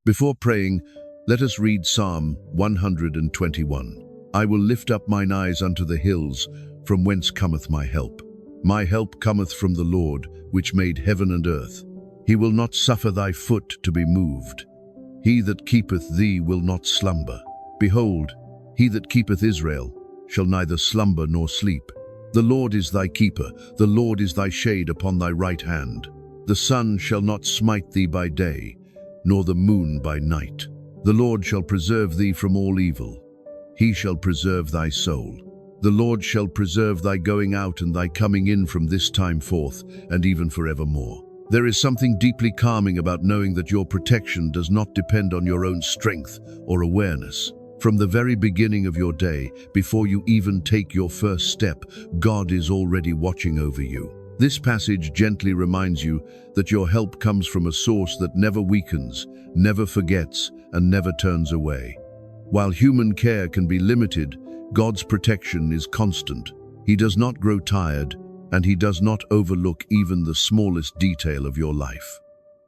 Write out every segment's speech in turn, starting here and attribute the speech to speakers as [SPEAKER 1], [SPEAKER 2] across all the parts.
[SPEAKER 1] Before praying, let us read Psalm 121. I will lift up mine eyes unto the hills, from whence cometh my help. My help cometh from the Lord, which made heaven and earth. He will not suffer thy foot to be moved. He that keepeth thee will not slumber. Behold, he that keepeth Israel shall neither slumber nor sleep. The Lord is thy keeper, the Lord is thy shade upon thy right hand. The sun shall not smite thee by day, nor the moon by night. The Lord shall preserve thee from all evil. He shall preserve thy soul. The Lord shall preserve thy going out and thy coming in from this time forth, and even forevermore. There is something deeply calming about knowing that your protection does not depend on your own strength or awareness. From the very beginning of your day, before you even take your first step, God is already watching over you. This passage gently reminds you that your help comes from a source that never weakens, never forgets, and never turns away. While human care can be limited, God's protection is constant. He does not grow tired, and He does not overlook even the smallest detail of your life.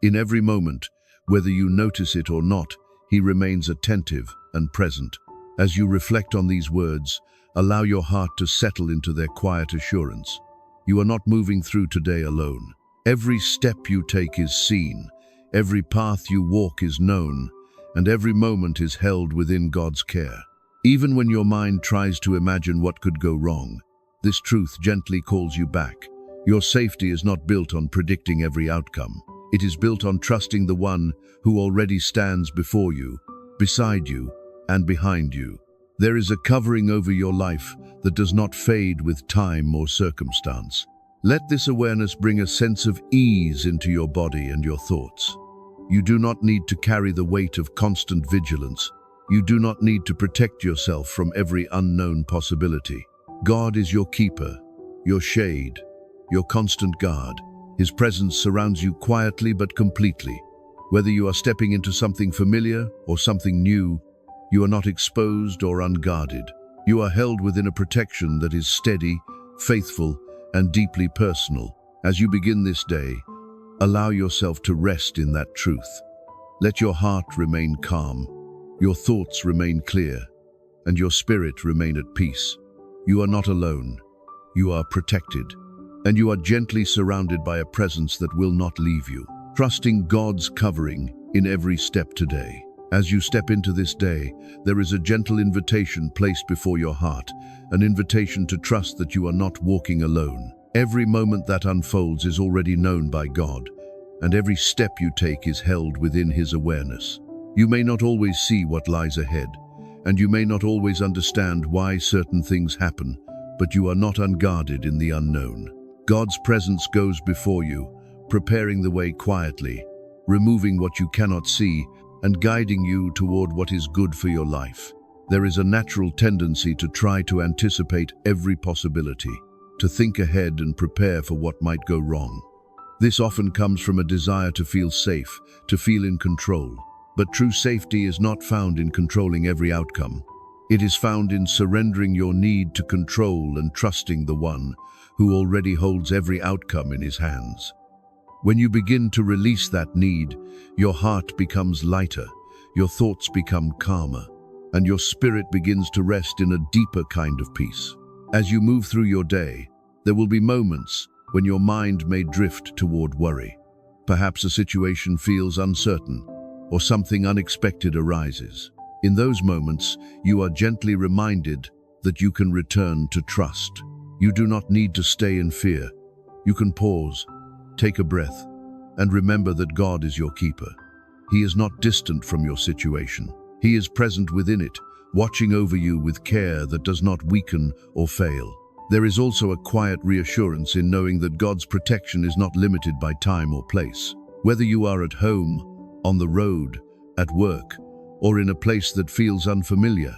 [SPEAKER 1] In every moment, whether you notice it or not, He remains attentive and present. As you reflect on these words, allow your heart to settle into their quiet assurance. You are not moving through today alone. Every step you take is seen, every path you walk is known, and every moment is held within God's care. Even when your mind tries to imagine what could go wrong, this truth gently calls you back. Your safety is not built on predicting every outcome. It is built on trusting the one who already stands before you, beside you, and behind you. There is a covering over your life that does not fade with time or circumstance. Let this awareness bring a sense of ease into your body and your thoughts. You do not need to carry the weight of constant vigilance. You do not need to protect yourself from every unknown possibility. God is your keeper, your shade, your constant guard. His presence surrounds you quietly but completely. Whether you are stepping into something familiar or something new, you are not exposed or unguarded. You are held within a protection that is steady, faithful, and deeply personal. As you begin this day, allow yourself to rest in that truth. Let your heart remain calm, your thoughts remain clear, and your spirit remain at peace. You are not alone. You are protected, and you are gently surrounded by a presence that will not leave you. Trusting God's covering in every step today. As you step into this day, there is a gentle invitation placed before your heart, an invitation to trust that you are not walking alone. Every moment that unfolds is already known by God, and every step you take is held within His awareness. You may not always see what lies ahead, and you may not always understand why certain things happen, but you are not unguarded in the unknown. God's presence goes before you, preparing the way quietly, removing what you cannot see, and guiding you toward what is good for your life. There is a natural tendency to try to anticipate every possibility, to think ahead and prepare for what might go wrong. This often comes from a desire to feel safe, to feel in control. But true safety is not found in controlling every outcome. It is found in surrendering your need to control and trusting the one who already holds every outcome in His hands. When you begin to release that need, your heart becomes lighter, your thoughts become calmer, and your spirit begins to rest in a deeper kind of peace. As you move through your day, there will be moments when your mind may drift toward worry. Perhaps a situation feels uncertain, or something unexpected arises. In those moments, you are gently reminded that you can return to trust. You do not need to stay in fear. You can pause, take a breath, and remember that God is your keeper. He is not distant from your situation. He is present within it, watching over you with care that does not weaken or fail. There is also a quiet reassurance in knowing that God's protection is not limited by time or place. Whether you are at home, on the road, at work, or in a place that feels unfamiliar,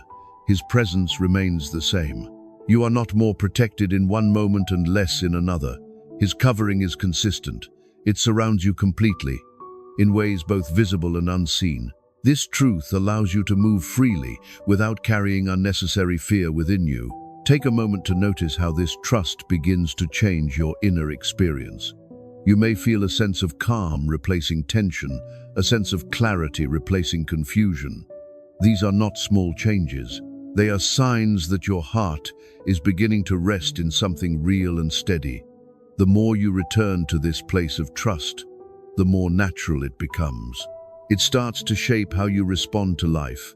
[SPEAKER 1] His presence remains the same. You are not more protected in one moment and less in another. His covering is consistent. It surrounds you completely, in ways both visible and unseen. This truth allows you to move freely without carrying unnecessary fear within you. Take a moment to notice how this trust begins to change your inner experience. You may feel a sense of calm replacing tension, a sense of clarity replacing confusion. These are not small changes. They are signs that your heart is beginning to rest in something real and steady. The more you return to this place of trust, the more natural it becomes. It starts to shape how you respond to life,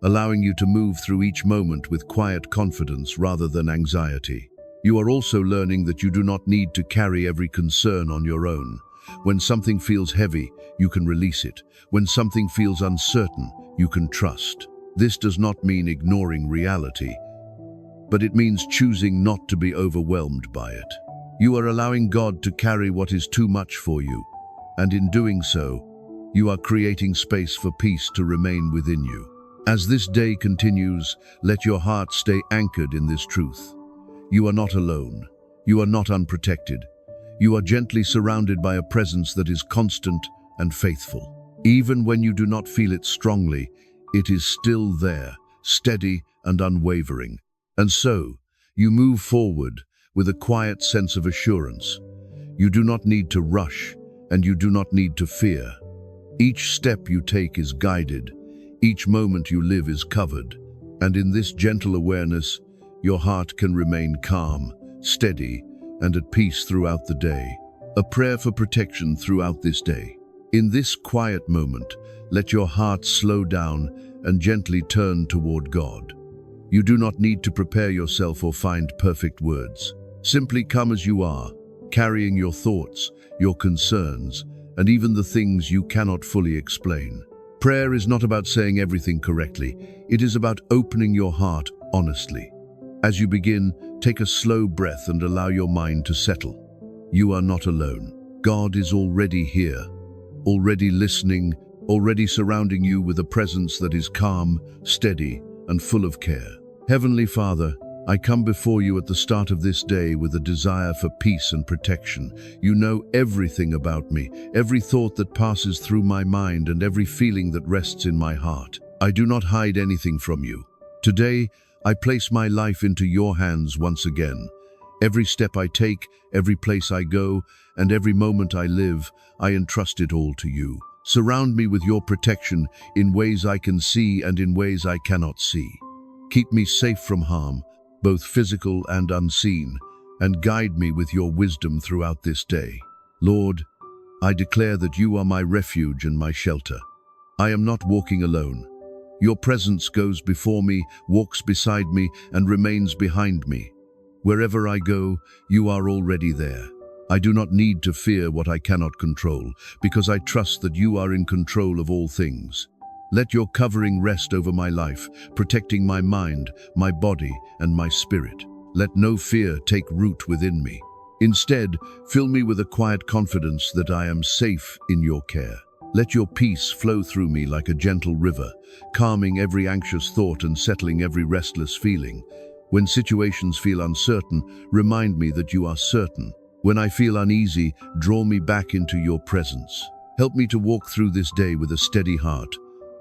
[SPEAKER 1] allowing you to move through each moment with quiet confidence rather than anxiety. You are also learning that you do not need to carry every concern on your own. When something feels heavy, you can release it. When something feels uncertain, you can trust. This does not mean ignoring reality, but it means choosing not to be overwhelmed by it. You are allowing God to carry what is too much for you, and in doing so, you are creating space for peace to remain within you. As this day continues, let your heart stay anchored in this truth. You are not alone. You are not unprotected. You are gently surrounded by a presence that is constant and faithful. Even when you do not feel it strongly, it is still there, steady and unwavering. And so, you move forward with a quiet sense of assurance. You do not need to rush, and you do not need to fear. Each step you take is guided. Each moment you live is covered, and in this gentle awareness, your heart can remain calm, steady, and at peace throughout the day. A prayer for protection throughout this day. In this quiet moment, let your heart slow down and gently turn toward God. You do not need to prepare yourself or find perfect words. Simply come as you are, carrying your thoughts, your concerns, and even the things you cannot fully explain. Prayer is not about saying everything correctly. It is about opening your heart honestly. As you begin, take a slow breath and allow your mind to settle. You are not alone. God is already here, already listening, already surrounding you with a presence that is calm, steady, and full of care. Heavenly Father, I come before you at the start of this day with a desire for peace and protection. You know everything about me, every thought that passes through my mind and every feeling that rests in my heart. I do not hide anything from you. Today, I place my life into your hands once again. Every step I take, every place I go, and every moment I live, I entrust it all to you. Surround me with your protection in ways I can see and in ways I cannot see. Keep me safe from harm, both physical and unseen, and guide me with your wisdom throughout this day. Lord, I declare that you are my refuge and my shelter. I am not walking alone. Your presence goes before me, walks beside me, and remains behind me. Wherever I go, you are already there. I do not need to fear what I cannot control, because I trust that you are in control of all things. Let your covering rest over my life, protecting my mind, my body, and my spirit. Let no fear take root within me. Instead, fill me with a quiet confidence that I am safe in your care. Let your peace flow through me like a gentle river, calming every anxious thought and settling every restless feeling. When situations feel uncertain, remind me that you are certain. When I feel uneasy, draw me back into your presence. Help me to walk through this day with a steady heart,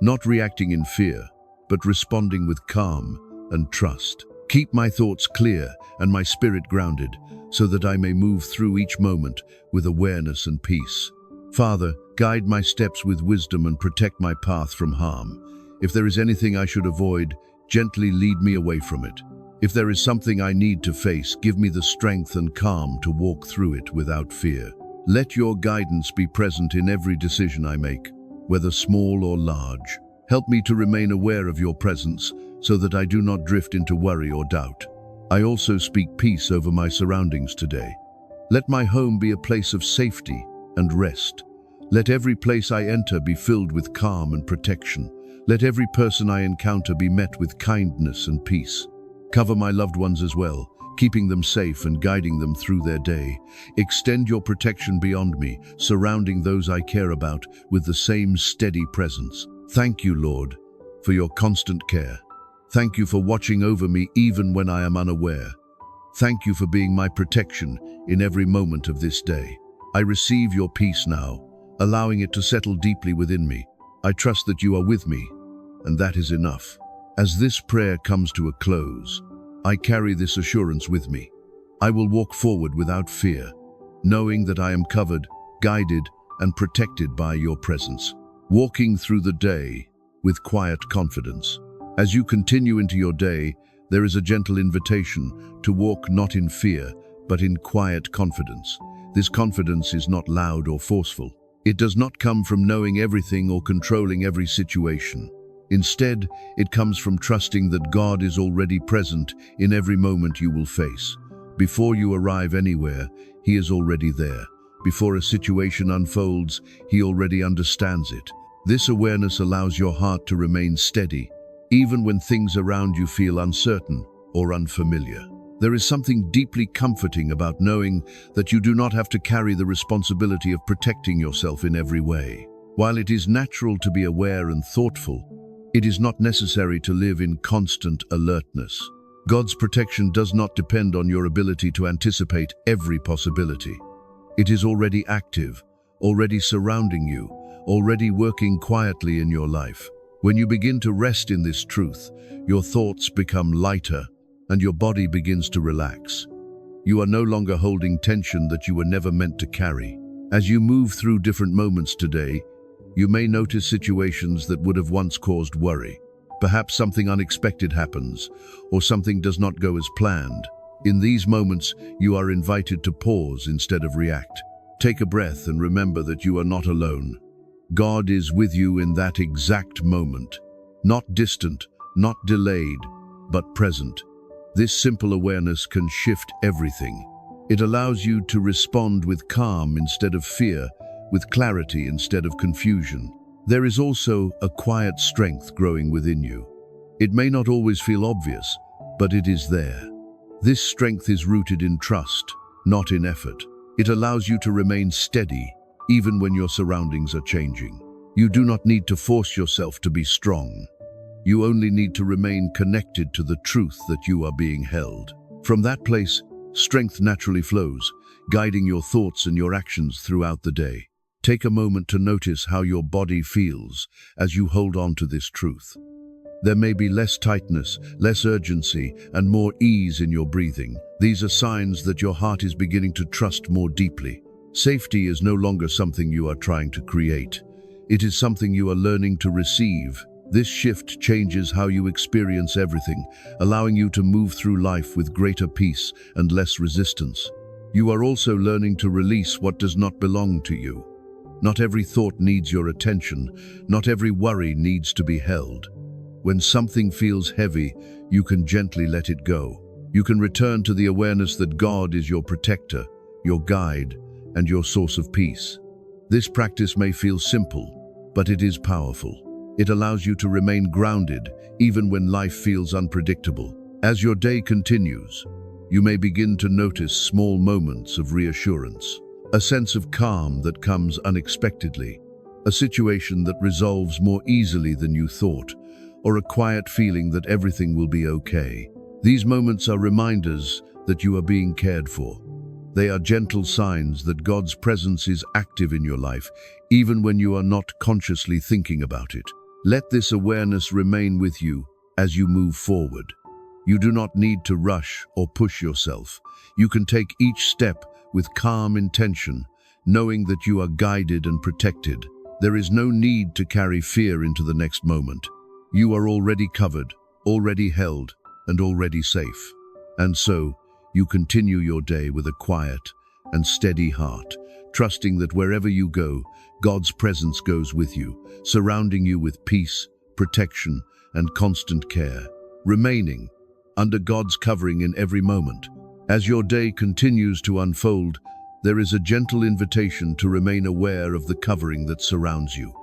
[SPEAKER 1] not reacting in fear, but responding with calm and trust. Keep my thoughts clear and my spirit grounded, so that I may move through each moment with awareness and peace. Father, guide my steps with wisdom and protect my path from harm. If there is anything I should avoid, gently lead me away from it. If there is something I need to face, give me the strength and calm to walk through it without fear. Let your guidance be present in every decision I make, whether small or large. Help me to remain aware of your presence so that I do not drift into worry or doubt. I also speak peace over my surroundings today. Let my home be a place of safety and rest. Let every place I enter be filled with calm and protection. Let every person I encounter be met with kindness and peace. Cover my loved ones as well, keeping them safe and guiding them through their day. Extend your protection beyond me, surrounding those I care about with the same steady presence. Thank you, Lord, for your constant care. Thank you for watching over me even when I am unaware. Thank you for being my protection in every moment of this day. I receive your peace now, allowing it to settle deeply within me. I trust that you are with me, and that is enough. As this prayer comes to a close, I carry this assurance with me. I will walk forward without fear, knowing that I am covered, guided, and protected by your presence. Walking through the day with quiet confidence. As you continue into your day, there is a gentle invitation to walk not in fear, but in quiet confidence. This confidence is not loud or forceful. It does not come from knowing everything or controlling every situation. Instead, it comes from trusting that God is already present in every moment you will face. Before you arrive anywhere, He is already there. Before a situation unfolds, He already understands it. This awareness allows your heart to remain steady, even when things around you feel uncertain or unfamiliar. There is something deeply comforting about knowing that you do not have to carry the responsibility of protecting yourself in every way. While it is natural to be aware and thoughtful, it is not necessary to live in constant alertness. God's protection does not depend on your ability to anticipate every possibility. It is already active, already surrounding you, already working quietly in your life. When you begin to rest in this truth, your thoughts become lighter and your body begins to relax. You are no longer holding tension that you were never meant to carry. As you move through different moments today, you may notice situations that would have once caused worry. Perhaps something unexpected happens, or something does not go as planned. In these moments, you are invited to pause instead of react. Take a breath and remember that you are not alone. God is with you in that exact moment. Not distant, not delayed, but present. This simple awareness can shift everything. It allows you to respond with calm instead of fear, with clarity instead of confusion. There is also a quiet strength growing within you. It may not always feel obvious, but it is there. This strength is rooted in trust, not in effort. It allows you to remain steady, even when your surroundings are changing. You do not need to force yourself to be strong. You only need to remain connected to the truth that you are being held. From that place, strength naturally flows, guiding your thoughts and your actions throughout the day. Take a moment to notice how your body feels as you hold on to this truth. There may be less tightness, less urgency, and more ease in your breathing. These are signs that your heart is beginning to trust more deeply. Safety is no longer something you are trying to create. It is something you are learning to receive. This shift changes how you experience everything, allowing you to move through life with greater peace and less resistance. You are also learning to release what does not belong to you. Not every thought needs your attention. Not every worry needs to be held. When something feels heavy, you can gently let it go. You can return to the awareness that God is your protector, your guide, and your source of peace. This practice may feel simple, but it is powerful. It allows you to remain grounded even when life feels unpredictable. As your day continues, you may begin to notice small moments of reassurance, a sense of calm that comes unexpectedly, a situation that resolves more easily than you thought, or a quiet feeling that everything will be okay. These moments are reminders that you are being cared for. They are gentle signs that God's presence is active in your life, even when you are not consciously thinking about it. Let this awareness remain with you as you move forward. You do not need to rush or push yourself. You can take each step with calm intention, knowing that you are guided and protected. There is no need to carry fear into the next moment. You are already covered, already held, and already safe. And so, you continue your day with a quiet and steady heart, trusting that wherever you go, God's presence goes with you, surrounding you with peace, protection, and constant care, remaining under God's covering in every moment. As your day continues to unfold, there is a gentle invitation to remain aware of the covering that surrounds you.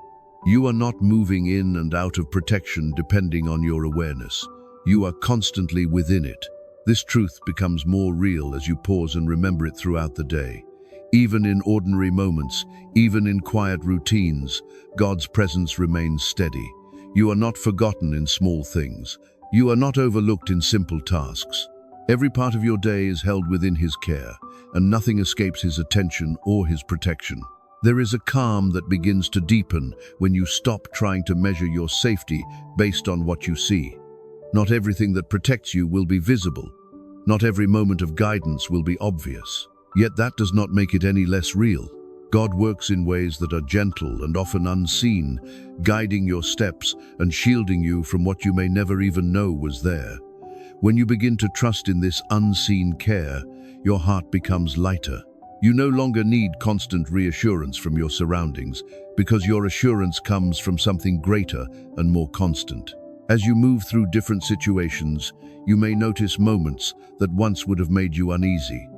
[SPEAKER 1] You are not moving in and out of protection depending on your awareness. You are constantly within it. This truth becomes more real as you pause and remember it throughout the day. Even in ordinary moments, even in quiet routines, God's presence remains steady. You are not forgotten in small things. You are not overlooked in simple tasks. Every part of your day is held within His care, and nothing escapes His attention or His protection. There is a calm that begins to deepen when you stop trying to measure your safety based on what you see. Not everything that protects you will be visible. Not every moment of guidance will be obvious. Yet that does not make it any less real. God works in ways that are gentle and often unseen, guiding your steps and shielding you from what you may never even know was there. When you begin to trust in this unseen care, your heart becomes lighter. You no longer need constant reassurance from your surroundings, because your assurance comes from something greater and more constant. As you move through different situations, you may notice moments that once would have made you uneasy.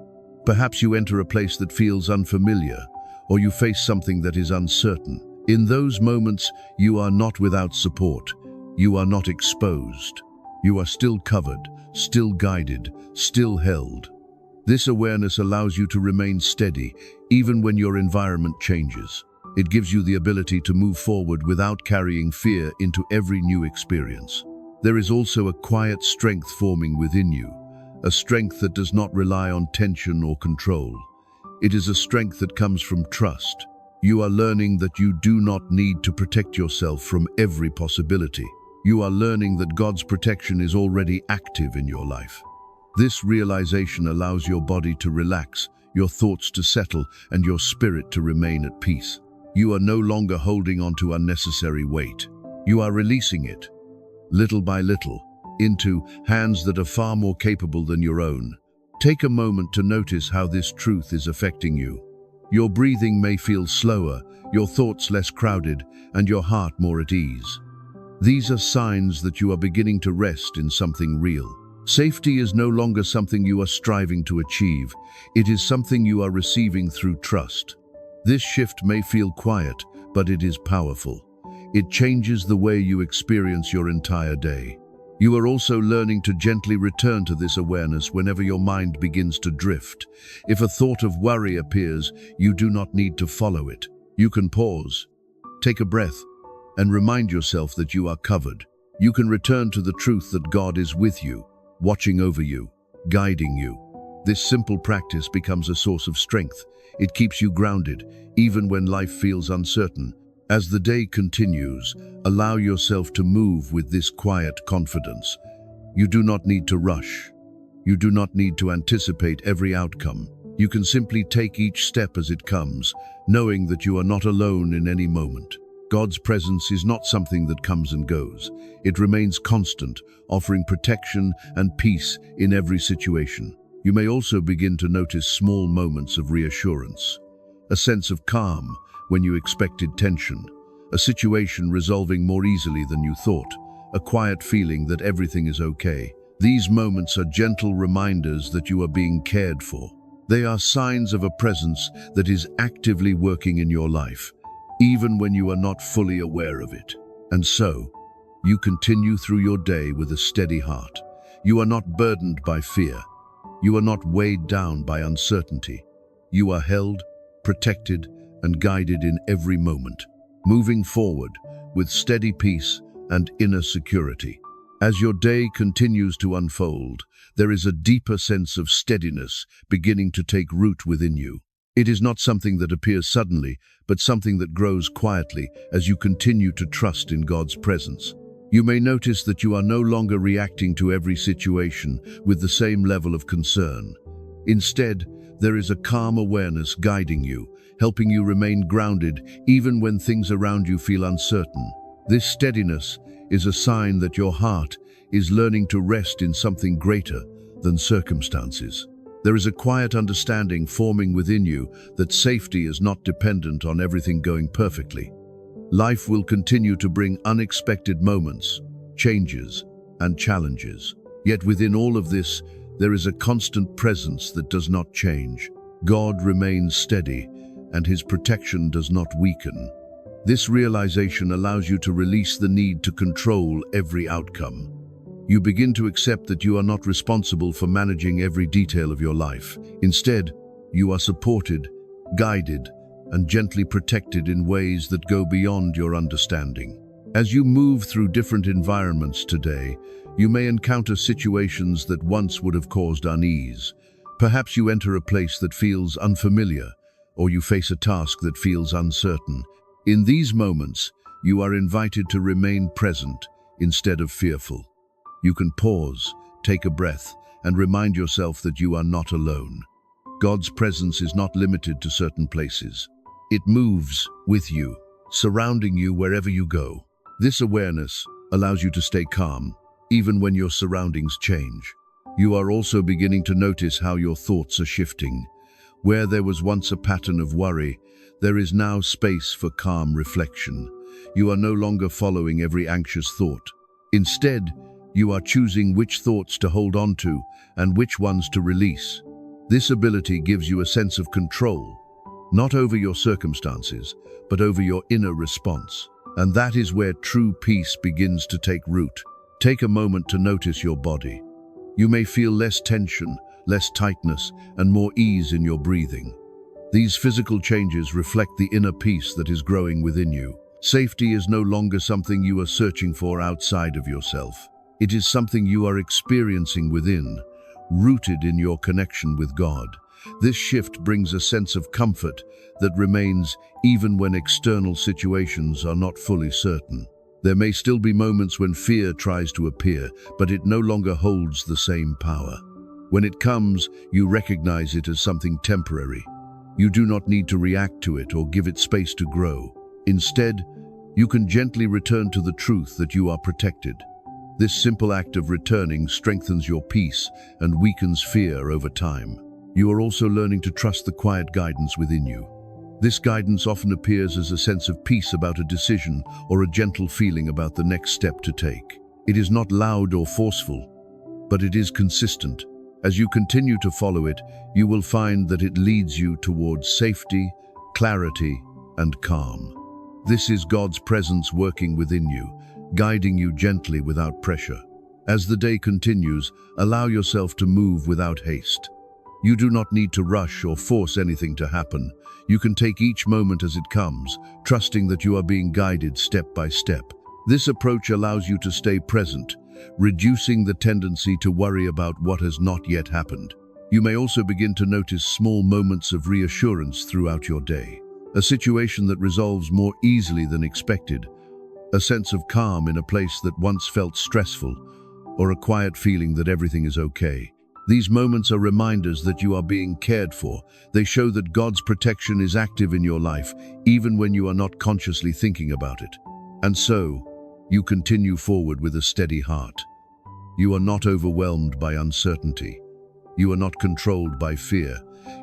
[SPEAKER 1] Perhaps you enter a place that feels unfamiliar, or you face something that is uncertain. In those moments, you are not without support. You are not exposed. You are still covered, still guided, still held. This awareness allows you to remain steady, even when your environment changes. It gives you the ability to move forward without carrying fear into every new experience. There is also a quiet strength forming within you, a strength that does not rely on tension or control. It is a strength that comes from trust. You are learning that you do not need to protect yourself from every possibility. You are learning that God's protection is already active in your life. This realization allows your body to relax, your thoughts to settle, and your spirit to remain at peace. You are no longer holding on to unnecessary weight. You are releasing it, little by little, into hands that are far more capable than your own. Take a moment to notice how this truth is affecting you. Your breathing may feel slower, your thoughts less crowded, and your heart more at ease. These are signs that you are beginning to rest in something real. Safety is no longer something you are striving to achieve. It is something you are receiving through trust. This shift may feel quiet, but it is powerful. It changes the way you experience your entire day. You are also learning to gently return to this awareness whenever your mind begins to drift. If a thought of worry appears, you do not need to follow it. You can pause, take a breath, and remind yourself that you are covered. You can return to the truth that God is with you, watching over you, guiding you. This simple practice becomes a source of strength. It keeps you grounded, even when life feels uncertain. As the day continues, allow yourself to move with this quiet confidence. You do not need to rush. You do not need to anticipate every outcome. You can simply take each step as it comes, knowing that you are not alone in any moment. God's presence is not something that comes and goes. It remains constant, offering protection and peace in every situation. You may also begin to notice small moments of reassurance. A sense of calm when you expected tension. A situation resolving more easily than you thought. A quiet feeling that everything is okay. These moments are gentle reminders that you are being cared for. They are signs of a presence that is actively working in your life, even when you are not fully aware of it. And so, you continue through your day with a steady heart. You are not burdened by fear. You are not weighed down by uncertainty. You are held, protected, and guided in every moment, moving forward with steady peace and inner security. As your day continues to unfold, there is a deeper sense of steadiness beginning to take root within you. It is not something that appears suddenly, but something that grows quietly as you continue to trust in God's presence. You may notice that you are no longer reacting to every situation with the same level of concern. Instead, there is a calm awareness guiding you, helping you remain grounded even when things around you feel uncertain. This steadiness is a sign that your heart is learning to rest in something greater than circumstances. There is a quiet understanding forming within you that safety is not dependent on everything going perfectly. Life will continue to bring unexpected moments, changes, and challenges. Yet within all of this, there is a constant presence that does not change. God remains steady, and His protection does not weaken. This realization allows you to release the need to control every outcome. You begin to accept that you are not responsible for managing every detail of your life. Instead, you are supported, guided, and gently protected in ways that go beyond your understanding. As you move through different environments today, you may encounter situations that once would have caused unease. Perhaps you enter a place that feels unfamiliar, or you face a task that feels uncertain. In these moments, you are invited to remain present instead of fearful. You can pause, take a breath, and remind yourself that you are not alone. God's presence is not limited to certain places. It moves with you, surrounding you wherever you go. This awareness allows you to stay calm, even when your surroundings change. You are also beginning to notice how your thoughts are shifting. Where there was once a pattern of worry, there is now space for calm reflection. You are no longer following every anxious thought. Instead, you are choosing which thoughts to hold on to and which ones to release. This ability gives you a sense of control, not over your circumstances, but over your inner response. And that is where true peace begins to take root. Take a moment to notice your body. You may feel less tension, less tightness, and more ease in your breathing. These physical changes reflect the inner peace that is growing within you. Safety is no longer something you are searching for outside of yourself. It is something you are experiencing within, rooted in your connection with God. This shift brings a sense of comfort that remains even when external situations are not fully certain. There may still be moments when fear tries to appear, but it no longer holds the same power. When it comes, you recognize it as something temporary. You do not need to react to it or give it space to grow. Instead, you can gently return to the truth that you are protected. This simple act of returning strengthens your peace and weakens fear over time. You are also learning to trust the quiet guidance within you. This guidance often appears as a sense of peace about a decision or a gentle feeling about the next step to take. It is not loud or forceful, but it is consistent. As you continue to follow it, you will find that it leads you towards safety, clarity, and calm. This is God's presence working within you, guiding you gently without pressure. As the day continues, allow yourself to move without haste. You do not need to rush or force anything to happen. You can take each moment as it comes, trusting that you are being guided step by step. This approach allows you to stay present, reducing the tendency to worry about what has not yet happened. You may also begin to notice small moments of reassurance throughout your day. A situation that resolves more easily than expected, a sense of calm in a place that once felt stressful, or a quiet feeling that everything is okay. These moments are reminders that you are being cared for. They show that God's protection is active in your life, even when you are not consciously thinking about it. And so, you continue forward with a steady heart. You are not overwhelmed by uncertainty. You are not controlled by fear.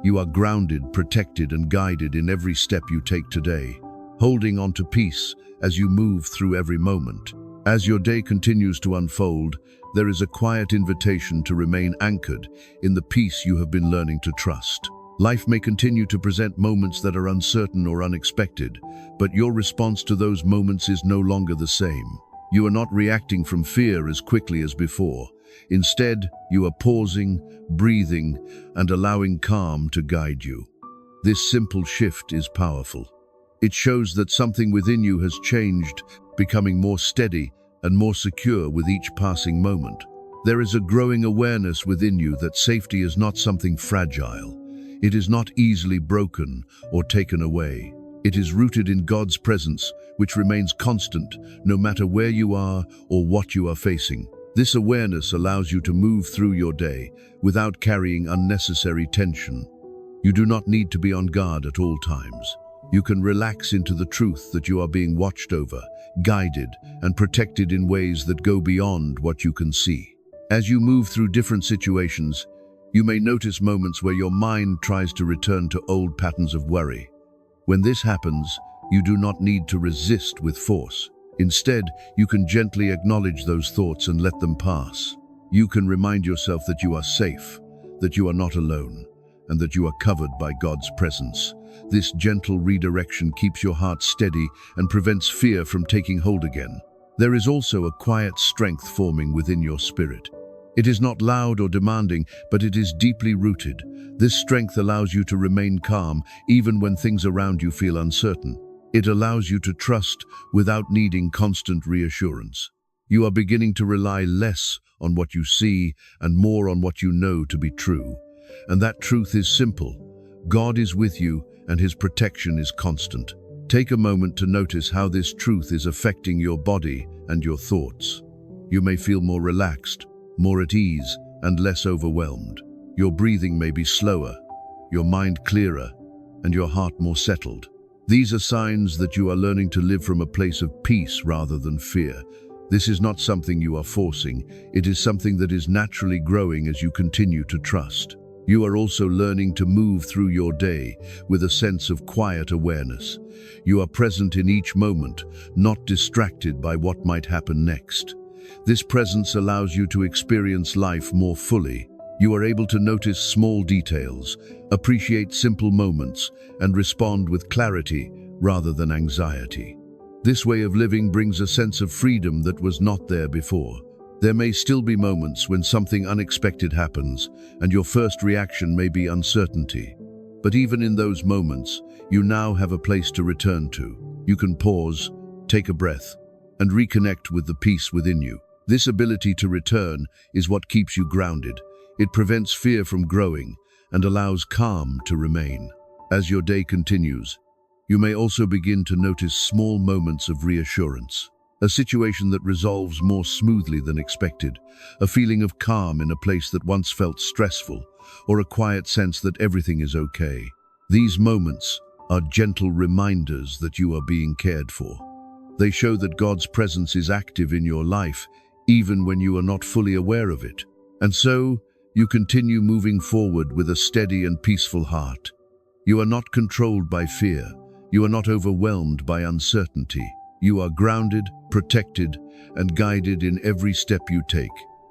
[SPEAKER 1] You are grounded, protected, and guided in every step you take today, holding on to peace as you move through every moment. As your day continues to unfold, there is a quiet invitation to remain anchored in the peace you have been learning to trust. Life may continue to present moments that are uncertain or unexpected, but your response to those moments is no longer the same. You are not reacting from fear as quickly as before. Instead, you are pausing, breathing, and allowing calm to guide you. This simple shift is powerful. It shows that something within you has changed, becoming more steady and more secure with each passing moment. There is a growing awareness within you that safety is not something fragile. It is not easily broken or taken away. It is rooted in God's presence, which remains constant no matter where you are or what you are facing. This awareness allows you to move through your day without carrying unnecessary tension. You do not need to be on guard at all times. You can relax into the truth that you are being watched over, guided, and protected in ways that go beyond what you can see. As you move through different situations, you may notice moments where your mind tries to return to old patterns of worry. When this happens, you do not need to resist with force. Instead, you can gently acknowledge those thoughts and let them pass. You can remind yourself that you are safe, that you are not alone, and that you are covered by God's presence. This gentle redirection keeps your heart steady and prevents fear from taking hold again. There is also a quiet strength forming within your spirit. It is not loud or demanding, but it is deeply rooted. This strength allows you to remain calm even when things around you feel uncertain. It allows you to trust without needing constant reassurance. You are beginning to rely less on what you see and more on what you know to be true. And that truth is simple. God is with you and His protection is constant. Take a moment to notice how this truth is affecting your body and your thoughts. You may feel more relaxed, more at ease, and less overwhelmed. Your breathing may be slower, your mind clearer, and your heart more settled. These are signs that you are learning to live from a place of peace rather than fear. This is not something you are forcing, it is something that is naturally growing as you continue to trust. You are also learning to move through your day with a sense of quiet awareness. You are present in each moment, not distracted by what might happen next. This presence allows you to experience life more fully. You are able to notice small details, appreciate simple moments, and respond with clarity rather than anxiety. This way of living brings a sense of freedom that was not there before. There may still be moments when something unexpected happens, and your first reaction may be uncertainty. But even in those moments, you now have a place to return to. You can pause, take a breath, and reconnect with the peace within you. This ability to return is what keeps you grounded. It prevents fear from growing and allows calm to remain. As your day continues, you may also begin to notice small moments of reassurance. A situation that resolves more smoothly than expected, a feeling of calm in a place that once felt stressful, or a quiet sense that everything is okay. These moments are gentle reminders that you are being cared for. They show that God's presence is active in your life, even when you are not fully aware of it. And so, you continue moving forward with a steady and peaceful heart. You are not controlled by fear. You are not overwhelmed by uncertainty. You are grounded, protected, and guided in every step you take.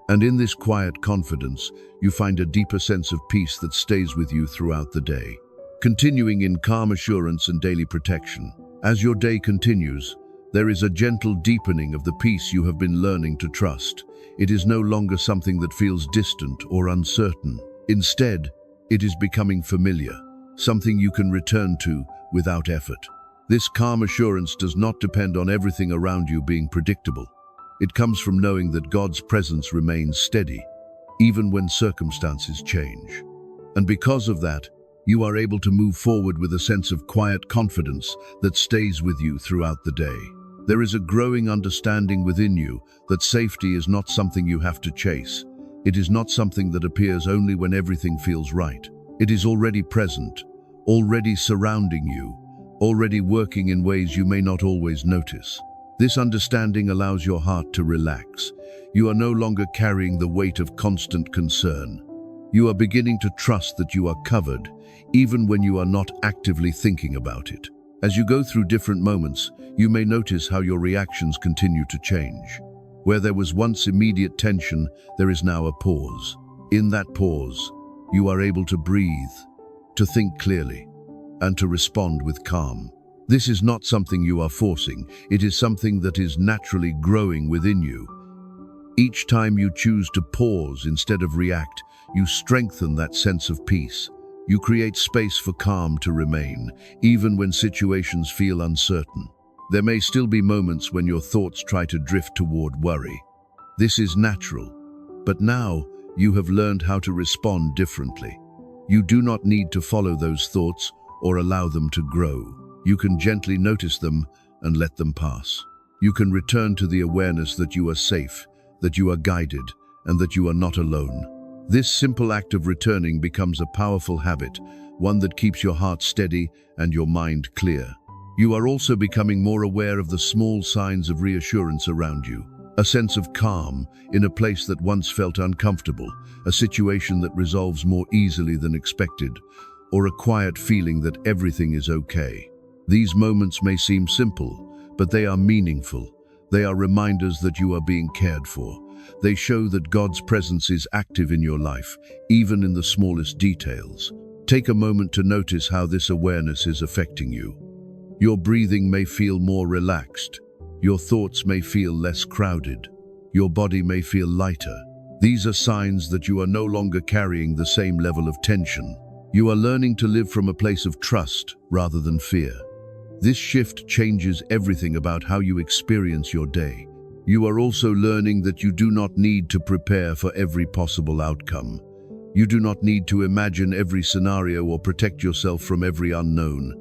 [SPEAKER 1] And in this quiet confidence, you find a deeper sense of peace that stays with you throughout the day. Continuing in calm assurance and daily protection. As your day continues, there is a gentle deepening of the peace you have been learning to trust. It is no longer something that feels distant or uncertain. Instead, it is becoming familiar, something you can return to without effort. This calm assurance does not depend on everything around you being predictable. It comes from knowing that God's presence remains steady, even when circumstances change. And because of that, you are able to move forward with a sense of quiet confidence that stays with you throughout the day. There is a growing understanding within you that safety is not something you have to chase. It is not something that appears only when everything feels right. It is already present, already surrounding you, already working in ways you may not always notice. This understanding allows your heart to relax. You are no longer carrying the weight of constant concern. You are beginning to trust that you are covered, even when you are not actively thinking about it. As you go through different moments, you may notice how your reactions continue to change. Where there was once immediate tension, there is now a pause. In that pause, you are able to breathe, to think clearly, and to respond with calm. This is not something you are forcing, it is something that is naturally growing within you. Each time you choose to pause instead of react, you strengthen that sense of peace. You create space for calm to remain, even when situations feel uncertain. There may still be moments when your thoughts try to drift toward worry. This is natural, but now you have learned how to respond differently. You do not need to follow those thoughts or allow them to grow. You can gently notice them and let them pass. You can return to the awareness that you are safe, that you are guided, and that you are not alone. This simple act of returning becomes a powerful habit, one that keeps your heart steady and your mind clear. You are also becoming more aware of the small signs of reassurance around you. A sense of calm in a place that once felt uncomfortable, a situation that resolves more easily than expected, or a quiet feeling that everything is okay. These moments may seem simple, but they are meaningful. They are reminders that you are being cared for. They show that God's presence is active in your life, even in the smallest details. Take a moment to notice how this awareness is affecting you. Your breathing may feel more relaxed. Your thoughts may feel less crowded. Your body may feel lighter. These are signs that you are no longer carrying the same level of tension. You are learning to live from a place of trust rather than fear. This shift changes everything about how you experience your day. You are also learning that you do not need to prepare for every possible outcome. You do not need to imagine every scenario or protect yourself from every unknown.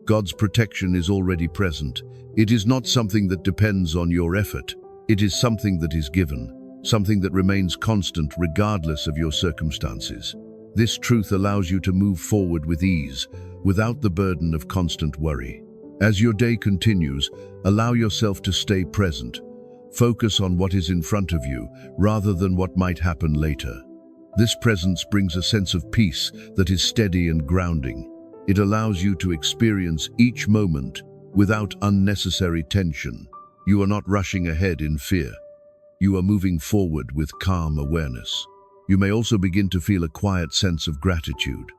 [SPEAKER 1] God's protection is already present. It is not something that depends on your effort. It is something that is given, something that remains constant regardless of your circumstances. This truth allows you to move forward with ease, without the burden of constant worry. As your day continues, allow yourself to stay present. Focus on what is in front of you, rather than what might happen later. This presence brings a sense of peace that is steady and grounding. It allows you to experience each moment without unnecessary tension. You are not rushing ahead in fear. You are moving forward with calm awareness. You may also begin to feel a quiet sense of gratitude.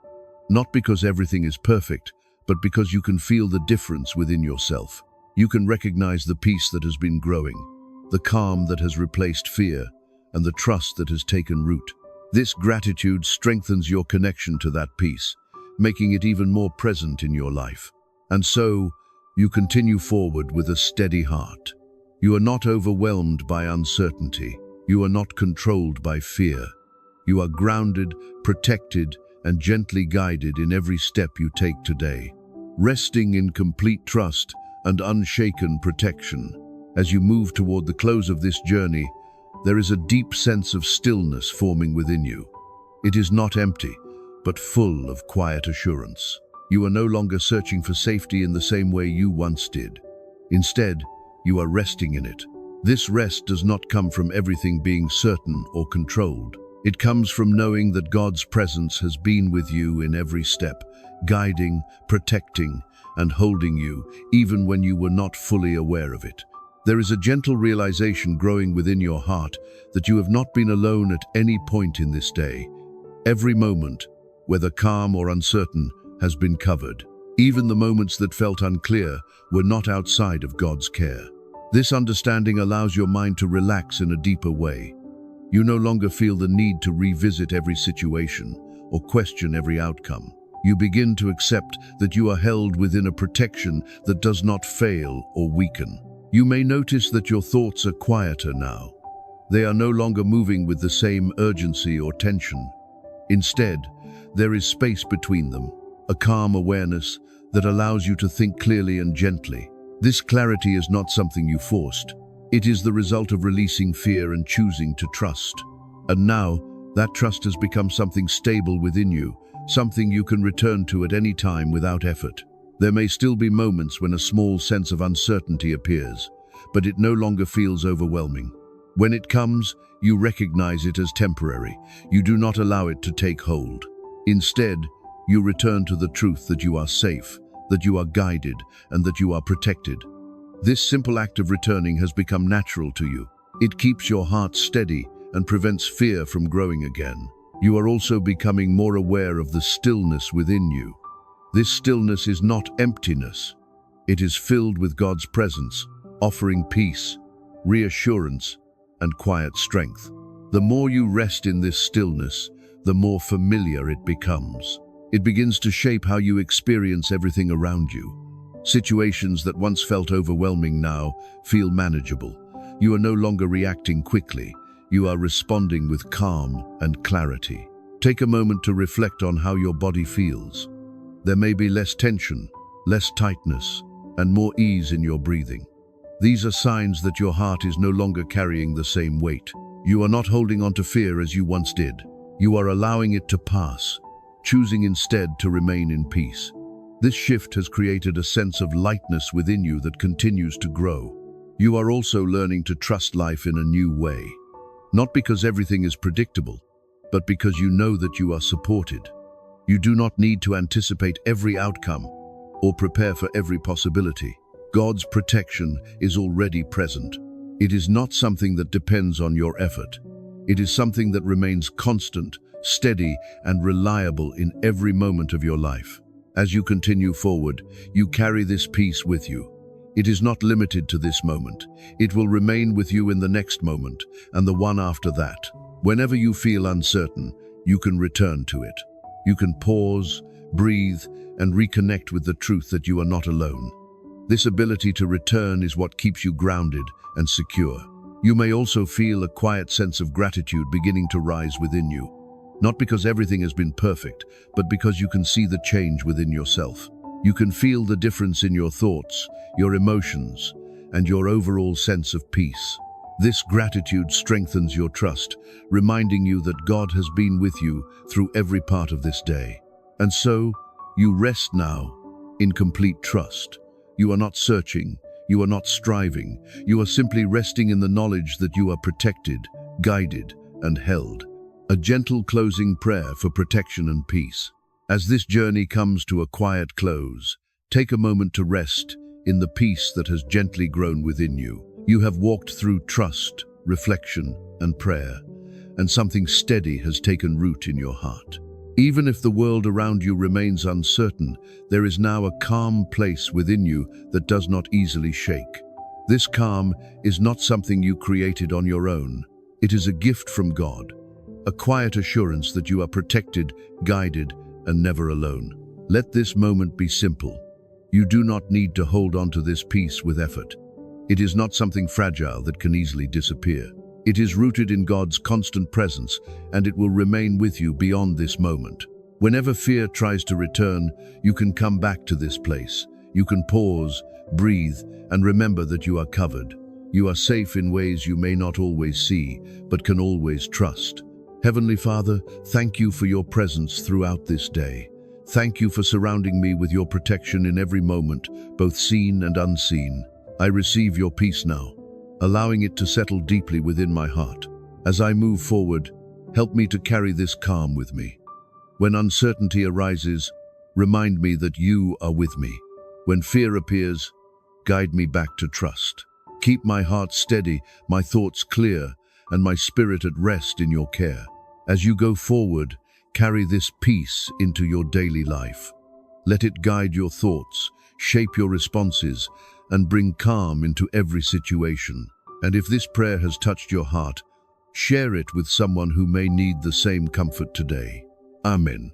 [SPEAKER 1] Not because everything is perfect, but because you can feel the difference within yourself. You can recognize the peace that has been growing, the calm that has replaced fear, and the trust that has taken root. This gratitude strengthens your connection to that peace, making it even more present in your life. And so, you continue forward with a steady heart. You are not overwhelmed by uncertainty. You are not controlled by fear. You are grounded, protected, and gently guided in every step you take today, resting in complete trust and unshaken protection. As you move toward the close of this journey, there is a deep sense of stillness forming within you. It is not empty, but full of quiet assurance. You are no longer searching for safety in the same way you once did. Instead, you are resting in it. This rest does not come from everything being certain or controlled. It comes from knowing that God's presence has been with you in every step, guiding, protecting, and holding you, even when you were not fully aware of it. There is a gentle realization growing within your heart that you have not been alone at any point in this day. Every moment, whether calm or uncertain, has been covered. Even the moments that felt unclear were not outside of God's care. This understanding allows your mind to relax in a deeper way. You no longer feel the need to revisit every situation or question every outcome. You begin to accept that you are held within a protection that does not fail or weaken. You may notice that your thoughts are quieter now. They are no longer moving with the same urgency or tension. Instead, there is space between them, a calm awareness that allows you to think clearly and gently. This clarity is not something you forced. It is the result of releasing fear and choosing to trust. And now, that trust has become something stable within you, something you can return to at any time without effort. There may still be moments when a small sense of uncertainty appears, but it no longer feels overwhelming. When it comes, you recognize it as temporary. You do not allow it to take hold. Instead, you return to the truth that you are safe, that you are guided, and that you are protected. This simple act of returning has become natural to you. It keeps your heart steady and prevents fear from growing again. You are also becoming more aware of the stillness within you. This stillness is not emptiness. It is filled with God's presence, offering peace, reassurance, and quiet strength. The more you rest in this stillness, the more familiar it becomes. It begins to shape how you experience everything around you. Situations that once felt overwhelming now feel manageable. You are no longer reacting quickly. You are responding with calm and clarity. Take a moment to reflect on how your body feels. There may be less tension, less tightness, and more ease in your breathing. These are signs that your heart is no longer carrying the same weight. You are not holding on to fear as you once did. You are allowing it to pass, choosing instead to remain in peace. This shift has created a sense of lightness within you that continues to grow. You are also learning to trust life in a new way. Not because everything is predictable, but because you know that you are supported. You do not need to anticipate every outcome or prepare for every possibility. God's protection is already present. It is not something that depends on your effort. It is something that remains constant, steady, and reliable in every moment of your life. As you continue forward, you carry this peace with you. It is not limited to this moment. It will remain with you in the next moment and the one after that. Whenever you feel uncertain, you can return to it. You can pause, breathe, and reconnect with the truth that you are not alone. This ability to return is what keeps you grounded and secure. You may also feel a quiet sense of gratitude beginning to rise within you. Not because everything has been perfect, but because you can see the change within yourself. You can feel the difference in your thoughts, your emotions, and your overall sense of peace. This gratitude strengthens your trust, reminding you that God has been with you through every part of this day. And so, you rest now in complete trust. You are not searching, you are not striving, you are simply resting in the knowledge that you are protected, guided, and held. A gentle closing prayer for protection and peace. As this journey comes to a quiet close, take a moment to rest in the peace that has gently grown within you. You have walked through trust, reflection, and prayer, and something steady has taken root in your heart. Even if the world around you remains uncertain, there is now a calm place within you that does not easily shake. This calm is not something you created on your own. It is a gift from God, a quiet assurance that you are protected, guided, and never alone. Let this moment be simple. You do not need to hold on to this peace with effort. It is not something fragile that can easily disappear. It is rooted in God's constant presence, and it will remain with you beyond this moment. Whenever fear tries to return, you can come back to this place. You can pause, breathe, and remember that you are covered. You are safe in ways you may not always see, but can always trust. Heavenly Father, thank you for your presence throughout this day. Thank you for surrounding me with your protection in every moment, both seen and unseen. I receive your peace now, allowing it to settle deeply within my heart. As I move forward, help me to carry this calm with me. When uncertainty arises, remind me that you are with me. When fear appears, guide me back to trust. Keep my heart steady, my thoughts clear, and my spirit at rest in your care. As you go forward, carry this peace into your daily life. Let it guide your thoughts, shape your responses, and bring calm into every situation. And if this prayer has touched your heart, share it with someone who may need the same comfort today. Amen.